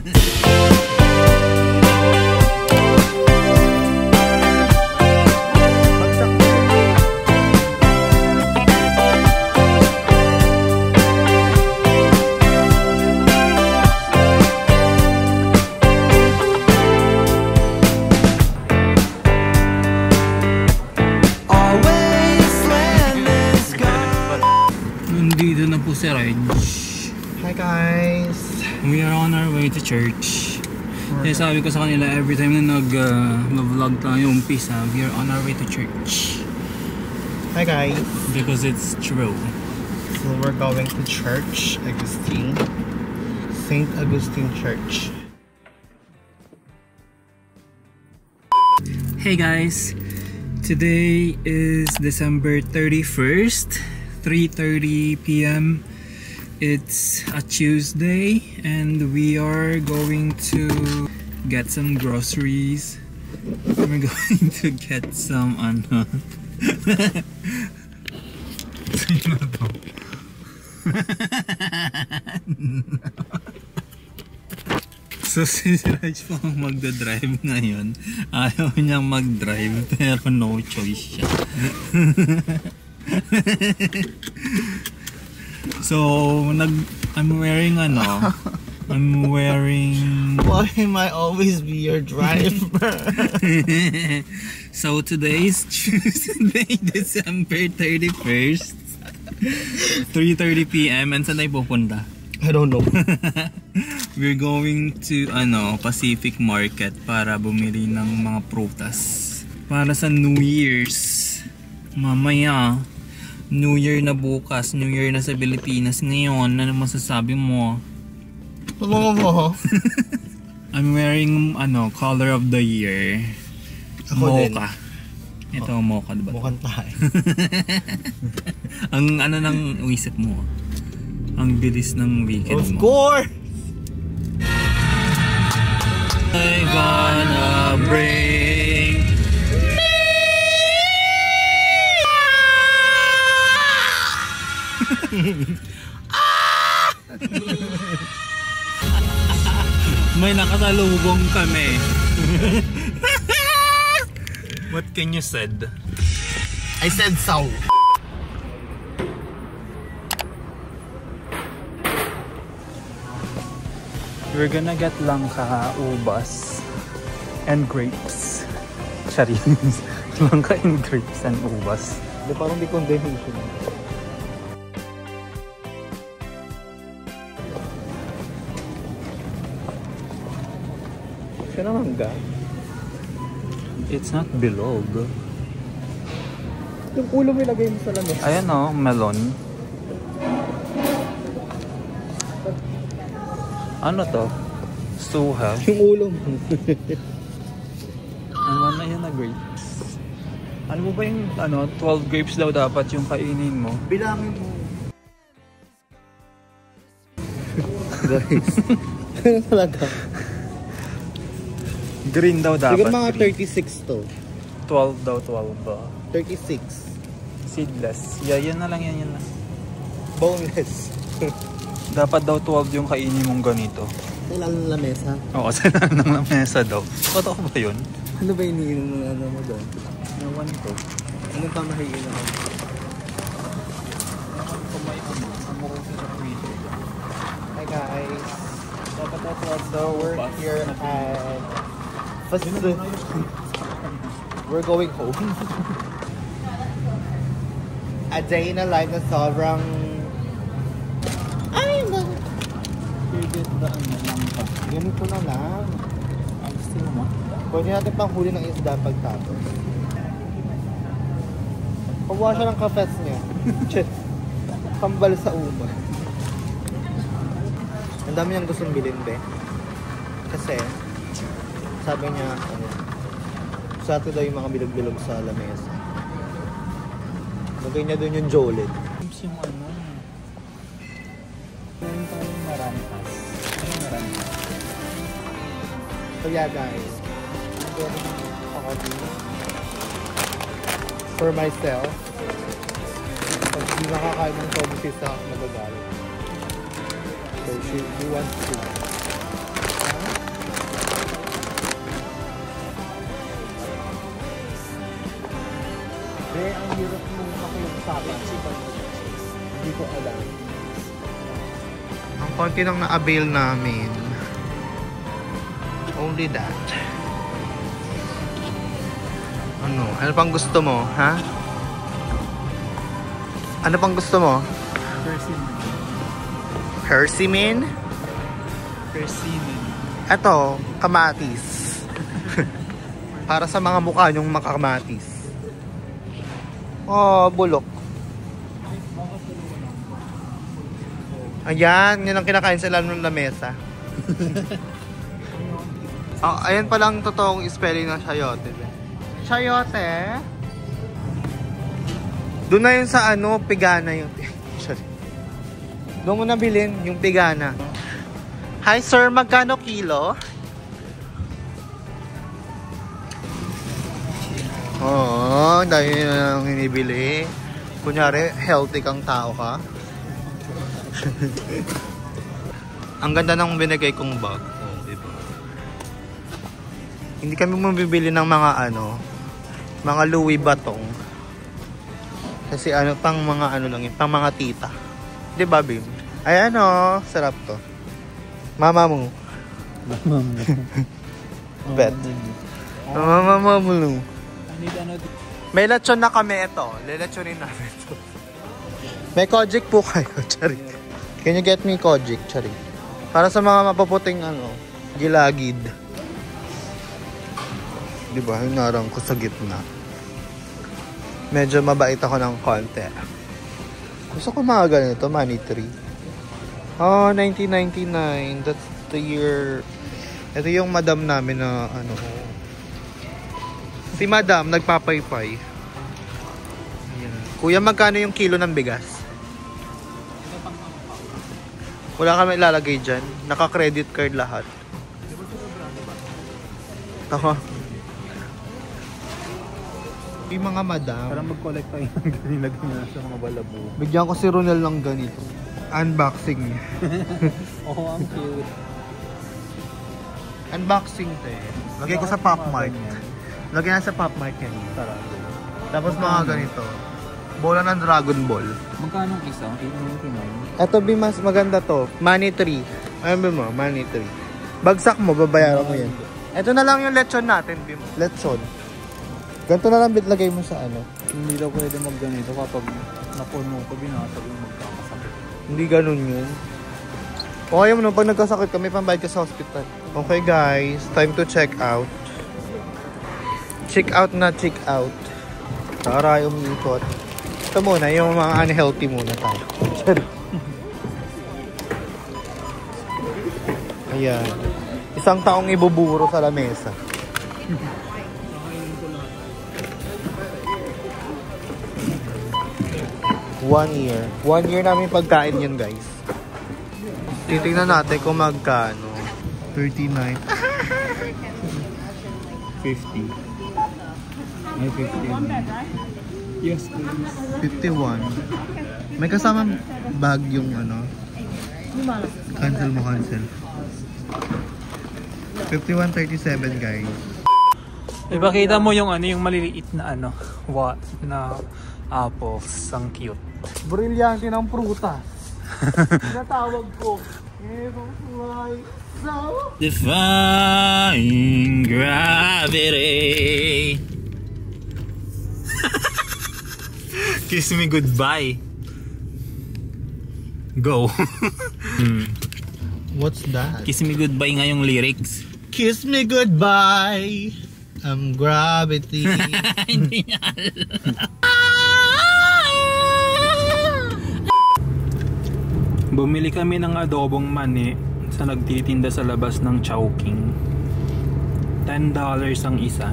Nandito na po si Reg. Hi guys! We are on our way to church. Kaya sabi ko sa kanila, every time na nag-vlog tayo umpisa, we are on our way to church. Hi guys! Because it's true. So we're going to church, Agustin. St. Augustine Church. Hey guys! Today is December 31st, 3:30 p.m. It's a Tuesday and we are going to get some groceries. We're going to get some Sino to? So si Raj po ang magdadrive ngayon. Ayaw niyang mag-drive pero no choice siya. So I'm wearing Why am I always be your driver? So today is Tuesday, December 31st, 3:30 p.m. and saan tayo pupunta? I don't know. We're going to Pacific Market para bumili ng mga prutas para sa New Year's. Mamaya New Year na bukas, New Year na sa Pilipinas ngayon. Ano masasabi mo? I'm wearing color of the year. Ako mocha. Din. Ito mocha, diba? Mukhang tayo. Ang nang uisip mo? Ang bilis ng weekend mo. Of course! I gonna bring may nakasalubong kami. What can you said? I said so. We're gonna get langka, ubas, and grapes. Charis. Langka and grapes and ubas. Di parang di condemnation. Siya naman ga? It's not bilog. Yung ulo mo ilagay mo sa lamesa. Ayan o, melon. Ano to? Suha. Yung ulo mo. Ano na yan na grapes? Ano mo ba yung 12 grapes daw dapat yung kainin mo? Bilangin mo. Guys. Ano talaga? Green daw dapat. Siguro mga green. 36 to. 12 daw, 12 ba? 36. Seedless. Yeah, yan na lang yan na. Boneless. Dapat daw 12 yung kainin mong ganito. Sa ilalim ng lamesa? Oo, sa ilalim ng lamesa daw. Totoo ba yun? Ano ba iniinom mo doon? Nawan ko. Anong pamahiin ako? Hi guys. Dapat na 12 daw. We're here at we're going home. A day in a life na sobrang ganito na lang. Ang gusto mo? Pwede natin pang huli ng isda pagtapos. Kukuha siya ng kafes niya. Kambal sa uma. Ang dami niyang gustong bilhin, be. Kasi, sabi niya, sa atin daw yung mga bilog-bilog sa lamesa. Lagay niya doon yung Jolid. Yung meron tayong marantas. Ano marantas? So yeah guys, I'm getting coffee for myself. Pag hindi nakakain ng coffee si Sak, nagagalit. So she wants to. Be, ang hirap mong makiusapan. Hindi ko alam. Ang konti nang na-avail namin. Only that. Ano? Ano pang gusto mo, ha? Ano pang gusto mo? Persimmon? Persimmon. Ito, kamatis. Para sa mga mukha nyong makamatis. Oh, bulok. Ayan, yun ang kinakain sa lalo ng lamesa. Oh, ayan palang totoong spelling ng chayote. Chayote? Doon na yun sa ano, pigana yung... Doon mo nabilin yung pigana. Hi sir, magkano kilo? Oo, dahil na lang hinibili. Kunyari, healthy kang tao ka. Ang ganda ng binigay kong bag. Oh, diba? Hindi kami mabibili ng mga ano, mga Louis Vuitton. Kasi ano, pang mga ano lang yun, pang mga tita. Diba, Bim? Ay ano, sarap to. Mama mo. Mama mo. Bet. Mama mo. May lechon na kami ito. Lelechonin namin ito. May Kojic po kayo, Charit. Can you get me Kojic, Charit? Para sa mga mapaputing ano, gilagid. Diba? Yung narang ko sa gitna. Medyo mabait ako ng konti. Gusto ko mga ganito, money tree. Oh, 1999. That's the year. Ito yung madam namin na ano. Si madam, nagpapaypay. Ayan. Kuya, magkano yung kilo ng bigas? Wala kami ilalagay dyan. Naka-credit card lahat. Ako. Yung mga madam. Para mag-collect tayo ng ganilagay na sa mga balabo. Bigyan ko si Ronel ng ganito. Unboxing niya. Oh, ang cute. Unboxing te. Lagay ko sa Pop Mart. Lagay na sa Pop Mart yan. Tapos mga ganito. Bola ng Dragon Ball. Magkano ang isa? 8.99. Ito mas maganda to. Money tree. Ayun mo, money tree. Bagsak mo, babayaran mo yan. Ito na lang yung lechon natin, Bim. Lechon. Ganito na lang bitlagay mo sa ano. Hindi daw pwede magganito kapag napuno ko, binasag yung magkakasakit. Hindi ganun yun. O ayaw mo no, pag nagkasakit ka, may pambayad ka sa hospital. Okay guys, time to check out. Check out na check out. Tara, umiikot. Ito muna, yung mga unhealthy muna tayo. Ayan. Isang taong ibuburo sa lamesa. 1 year. 1 year namin pagkain yun, guys. Titingnan natin kung magkano. 39. 50. Ay, 50. Yes, please. 51. May kasama bag yung ano. Cancel mo, cancel. 51.37 guys. Ipakita mo yung ano, yung maliliit na ano, what na apples, ang cute. Brilyante ng prutas. Natawag ko. Defying gravity. Kiss me goodbye. Go. What's that? Kiss me goodbye nga yung lyrics. Kiss me goodbye. I'm gravity. Hindi niya alam. Bumili kami ng adobong mani sa nagtitinda sa labas ng Chowking. $10 ang isa.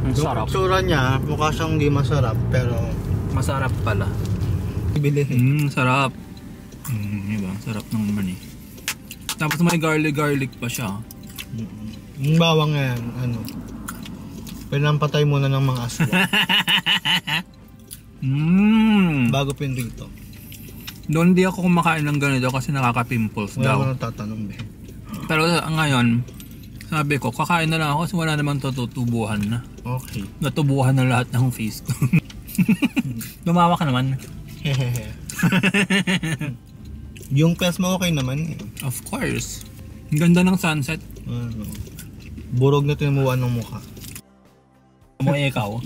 Ang sarap. Yung tsura niya, mukha siyang hindi masarap, pero Masarap pala. bilhin. Sarap. Diba? Sarap ng mani. Tapos may garlic pa siya. Yung bawang yan, ano, pinampatay muna ng mga aswa bago pinrito. Doon di ako kumakain ng ganito kasi nakaka-pimples Wala daw. ko nang tatanong, be. Pero ngayon, sabi ko, kakain na lang ako kasi wala namang tututubuhan na. Okay. Natubuhan na lahat ng face ko. Lumawa ka naman. Yung face mo okay naman eh. Of course. Ang ganda ng sunset. Burog na tinamuan ng mukha. Mo ikaw.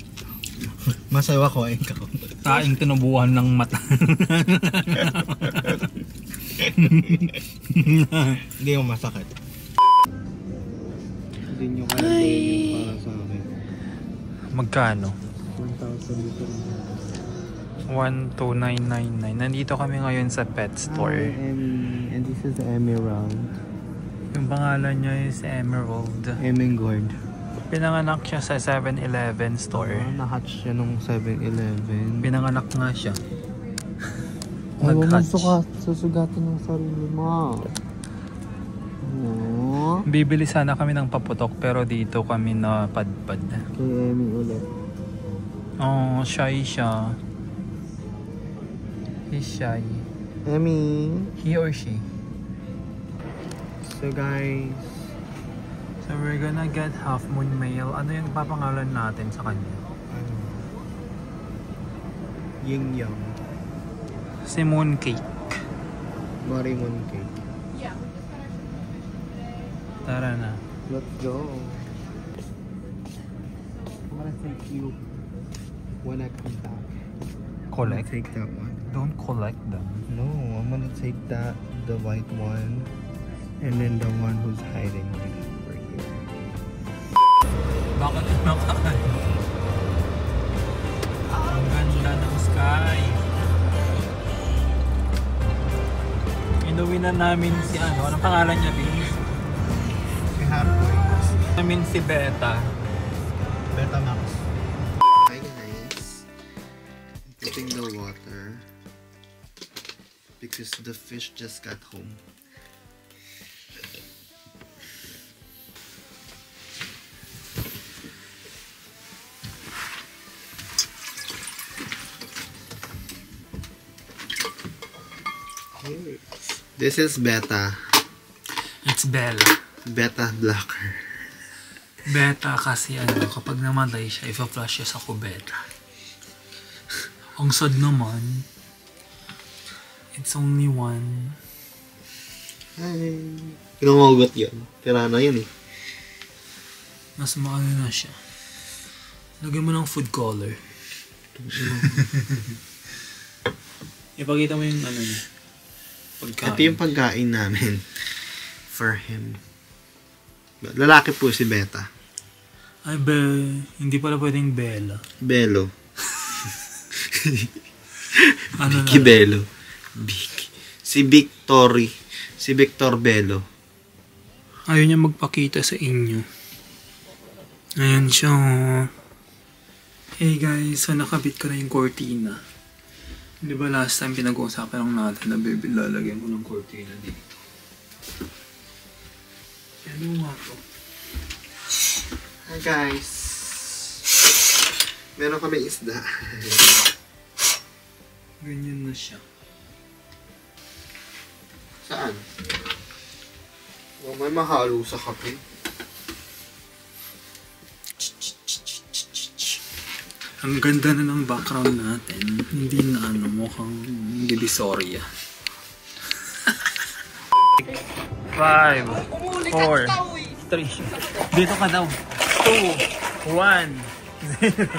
Masawa ko ikaw. Taing tinubuhan ng mata. Hindi mo masakit. Hindi nyo kaya para sa akin. Magkano? 1,000 dito. 12999. Nandito kami ngayon sa pet store. Hi, Emmy. And this is Emerald. Yung pangalan niya is Emerald. Emengord. Pinanganak siya sa 7-Eleven store. Na-hatch siya nung 7-Eleven. Pinanganak nga siya. Ay, Nag-hatch. susugatan ng sarili mo. Aww. Bibili sana kami ng paputok pero dito kami na padpad. Kay Emmy ulit. Oh, shy siya. He's shy. Emmy. He or she? So guys, So we're gonna get half moon male. Ano yung papangalan natin sa kanya? Ying Yang. Si Mooncake. Marimon cake. Tara na. Let's go. I'm gonna take you when I come back. Collect? Take that one. Don't collect them. No, I'm gonna take that, the white one, and then the one who's hiding right over here. Bakit nakakan? Ang ganda ng sky. Inuwi na namin si ano. Anong pangalan niya, Vince? Si Halfway. Namin si Beta. Betamax. Hi guys. I'm putting the water because the fish just got home. This is Beta. It's Bella. Beta blocker. Beta kasi ano, kapag namatay siya, ipa-flush siya sa kubeta. Ang sad naman. It's only one. Hi. Pinangugot yun. Pirana yun eh. Mas maano na siya. Lagyan mo ng food color. Ipakita mo yung ano niya. Pagkain. Ito yung pagkain namin for him. Lalaki po si Beta. Ay, hindi pala pwedeng Bella. Belo. Ano Vicky Belo. Vicky. Si Victory. Si Victor Belo. Ayaw niya magpakita sa inyo. Ayan siya. Hey guys, so nakabit ko na yung cortina. Di ba last time pinag-uusapan lang natin na baby lalagyan ko ng cortina dito. Ano nga to? Hi guys. Meron kami isda. Ganyan na siya. Saan? Oh, may mahalo sa kape. Ang ganda na ng background natin. Hindi na ano, mukhang Divisoria. 5, 4, 3. Dito ka daw. 2, 1, 0.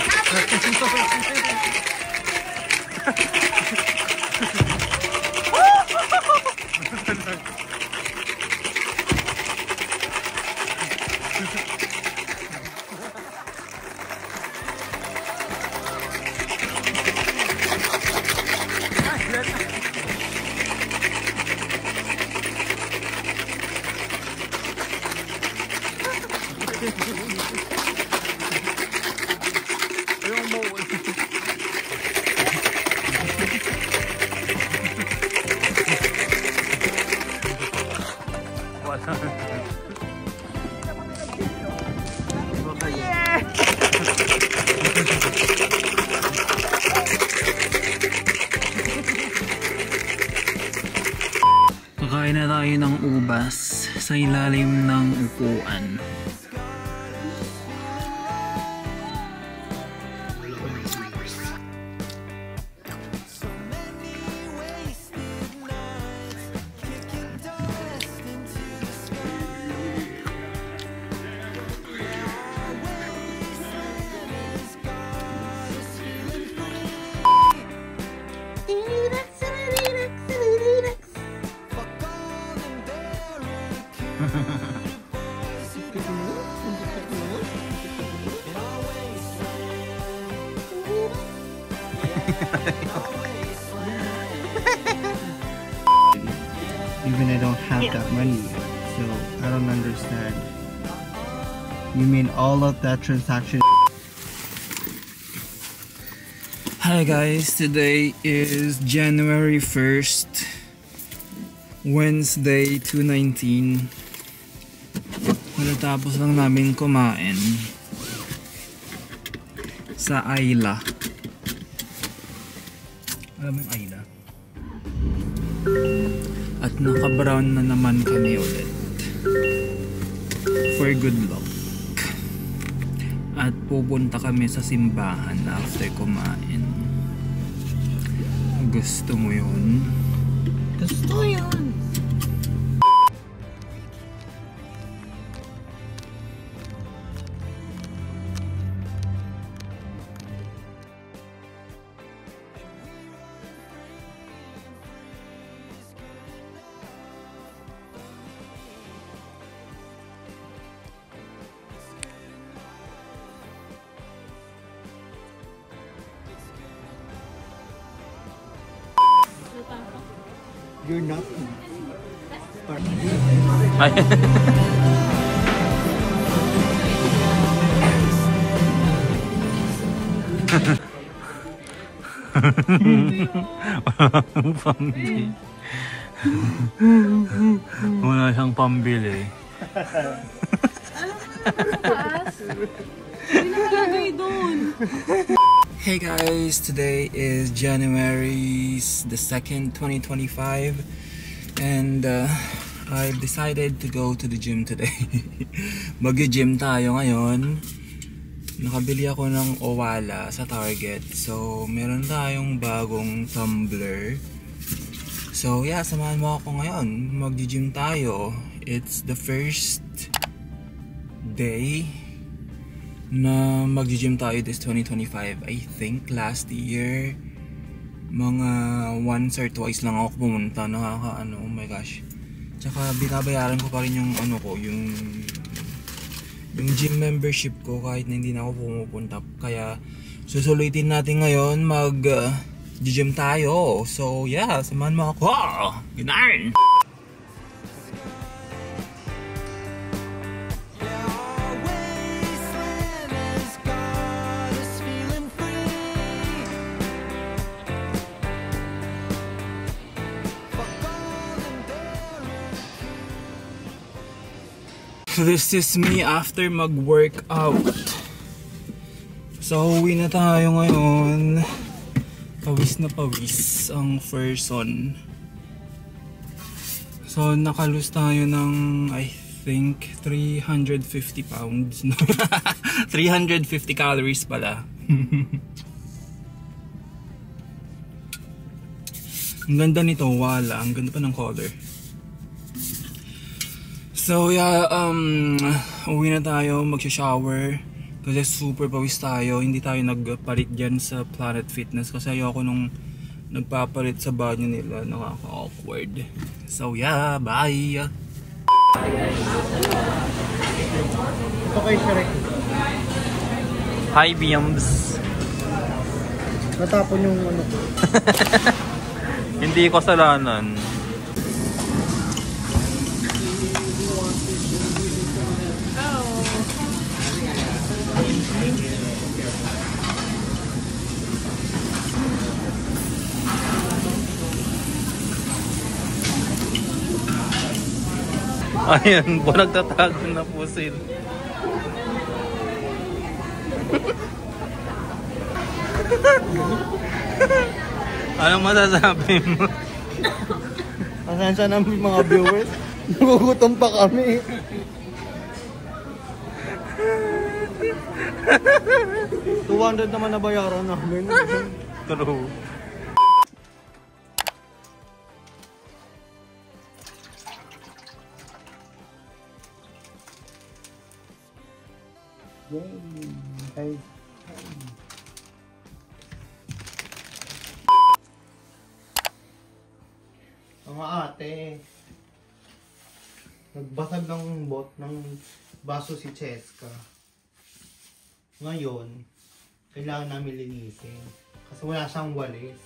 Kakain na tayo ng ubas sa ilalim ng upuan. Even I don't have that money, so I don't understand. You mean all of that transaction? Hi guys, today is January 1st, Wednesday 2/19. Matatapos lang namin kumain sa Ayla. Alam mo yung Ayla? At naka-brown na naman kami ulit for good luck. At pupunta kami sa simbahan after kumain. Gusto mo yun? Gusto yun! You're not. Ay. Pambili. Wala siyang pambili. Hey guys, today is January the 2nd, 2025, and I've decided to go to the gym today. Mag-gym tayo ngayon. Nakabili ako ng Owala sa Target, so meron tayong bagong tumbler. So yeah, samahan mo ako ngayon. Mag-gym tayo. It's the first day na mag-gym tayo this 2025. I think last year mga once or twice lang ako pumunta. Nakakaano, oh my gosh. Tsaka binabayaran ko pa rin yung ano ko, yung gym membership ko kahit na hindi na ako pumupunta. Kaya susulitin natin ngayon mag-gym tayo. So yeah, samahan mo ako. Ganarin! This is me after mag-workout. So uwi na tayo ngayon. Pawis na pawis ang person. So nakalus tayo ng I think 350 pounds. 350 calories pala. Ang ganda nito, wala. Ang ganda pa ng color. So yeah, uwi na tayo, magsha-shower kasi super pawis tayo. Hindi tayo nagpalit dyan sa Planet Fitness kasi ayoko nung nagpapalit sa banyo nila, nakaka-awkward. So yeah, bye! Okay, Shrek. Hi, Beams! Natapon yung ano ko. Hindi ko kasalanan. Ayan po, nagtatago na po sila. Anong masasabi mo? Pasensya na mga viewers. Nagugutom pa kami. $200 naman na bayaran namin. True. Hey. Mga ate. Nagbasag ng baso si Cheska. Ngayon, kailangan namin linisin. Kasi wala siyang walis.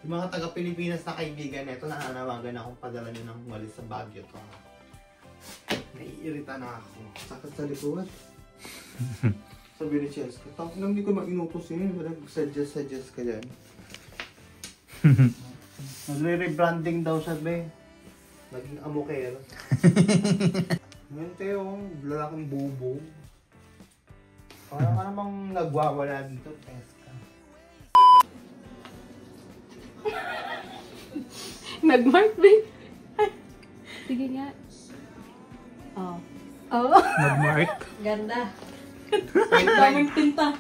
Yung mga taga-Pilipinas na kaibigan nito, nananawagan akong padala nyo ng walis sa Baguio to. Naiirita na ako. Sakit sa likod. Sabi ni Cheska, nang hindi ko mainutos yun. Suggest ka dyan. Nagre-rebranding daw siya, be. Naging amokero. Ngayon tayo, lalaking bubo. Parang ka namang nagwawala dito, Cheska. Nag-mark, babe. Sige nga. Oh. Oh. Nag-mark. Ganda. Daming tinta.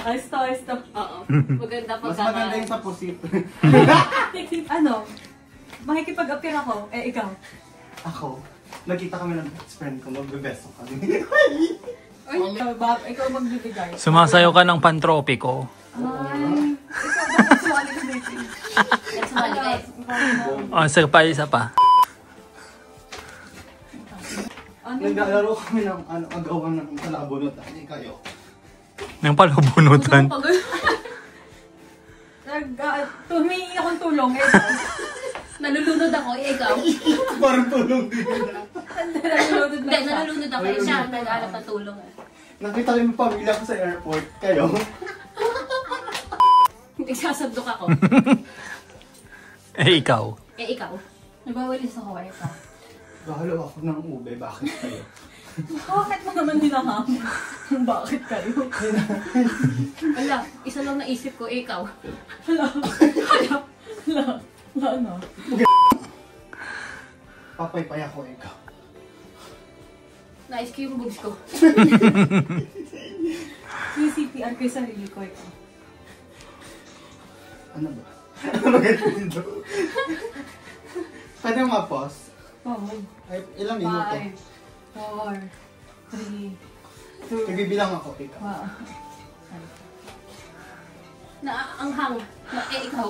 Ayos to. Oo. Maganda Mas maganda yung sa pusit. Ano? Makikipag-appear ako. Ikaw. Ako, nakita kami ng best friend ko, magbe-beso kami. Ay, ikaw magbibigay. Sumasayo ka ng pantropiko. Ay. Ikaw dapat sumali ka, baby. Sumali ka eh. Isa pa. Naglalaro kami ng agawan ng talabunutan. Hindi kayo. Ng palabunutan. Humingi akong tulong. Nalulunod ako, ikaw. Parang tulong din na. Hindi, nalulunod ako. Siya ang nag-alap ng tulong. Nakita ko yung pamilya ko sa airport. Kayo? Nagsasabdok ako. Ikaw. Ikaw. Nagwawalis ako, ikaw. Gahalo ako ng ube. Bakit kayo? Bakit mo naman hinahamon? Bakit kayo? Ala, isa lang naisip ko, ikaw. Ano? Papaypay ako, ikaw. Nais ko yung boobs ko. CCPR ko yung sarili ko, ikaw. Ano ba? Ano ba ganito? Pwede mo ma-pause? Oo. Ay, ilang minuto? 5, 4, 3, 2, Nagbibilang ako, ikaw. Naanghang. Ikaw.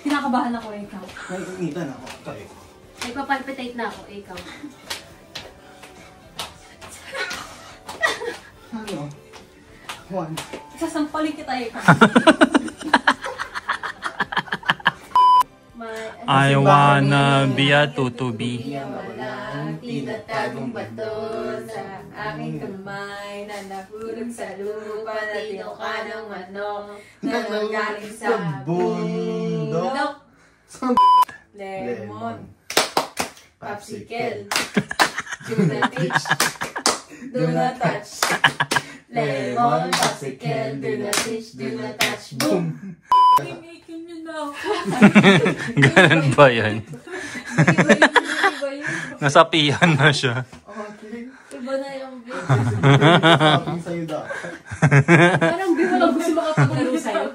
Kinakabahan ako, ikaw. Naiinitan ako, kayo. Nagpapalpitate na ako, ikaw. Ano? 1. Sasampalin kita, ikaw. I wanna be a tutubi. Walang tinatagong bato sa aking kamay na nahulog sa lupa na tinuka ng manok na nanggaling sa bundok. Lemon, popsicle, do not touch, do not touch. Lemon, popsicle, do not touch, boom. Kimikin niyo na ako. Ganun ba yan? Iba yun. Nasapihan na siya. Okay. Iba na yung beat. Sabi sa'yo dapat. Parang di mo lang gusto makapaglaro sa'yo.